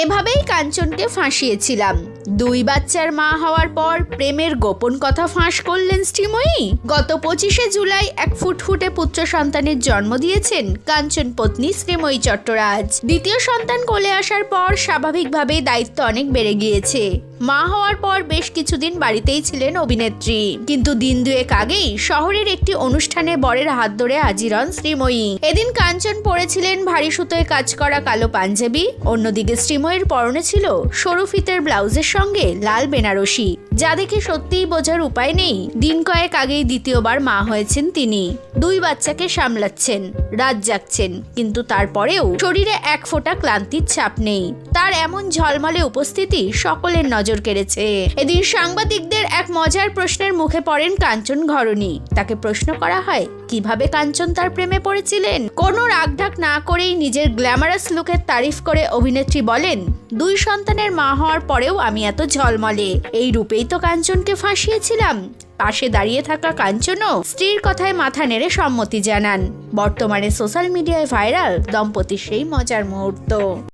এভাবেই কাঞ্চনকে ফাঁসিয়েছিলাম। 2 বাচ্চার মা হওয়ার পর প্রেমের গোপন কথা ফাঁস করলেন শ্রীময়ী। গত 25শে জুলাই এক ফুটফুটে পুত্র সন্তানের জন্ম দিয়েছেন কাঞ্চন পত্নী শ্রীময়ী চট্টরাজ। দ্বিতীয় সন্তান কোলে আসার পর স্বাভাবিকভাবেই দায়িত্ব অনেক বেড়ে গিয়েছে। মা হওয়ার পর বেশ কিছুদিন বাড়িতেই ছিলেন অভিনেত্রী, কিন্তু দিন 2 আগেই শহরের একটি অনুষ্ঠানে বরের হাত ধরে হাজির হন শ্রীময়ী। এদিন কাঞ্চন পরেছিলেন ভারী সুতোয় কাজ করা কালো পাঞ্জাবি, অন্যদিকে শ্রীময়ীর পরনে ছিল সরু ফিতের ব্লাউজের সঙ্গে লাল বেনারসি, যা দেখে সত্যিই বোঝার উপায় নেই দিন কয়েক আগেই দ্বিতীয়বার মা হয়েছেন তিনি। 2 বাচ্চাকে সামলাচ্ছেন, রাত জাগছেন, কিন্তু তারপরেও শরীরে এক ফোঁটা ক্লান্তির ছাপ নেই। তার এমন ঝলমলে উপস্থিতি সকলের নজর কেড়েছে। এদিন সাংবাদিকদের এক মজার প্রশ্নের মুখে পড়েন কাঞ্চন ঘরণী। তাকে প্রশ্ন করা হয় কিভাবে কাঞ্চন তার প্রেমে পড়েছিলেন। কোনো রাগঢাক না করেই নিজের গ্ল্যামারাস লুকের তারিফ করে অভিনেত্রী বলেন, 2 সন্তানের মা হওয়ার পরেও আমি এত ঝলমলে, এই রূপেই তো কাঞ্চনকে ফাঁসিয়েছিলাম। পাশে দাঁড়িয়ে থাকা কাঞ্চনও স্ত্রীর কথায় মাথা নেড়ে সম্মতি জানান। বর্তমানে সোশ্যাল মিডিয়ায় ভাইরাল দম্পতির সেই মজার মুহূর্ত।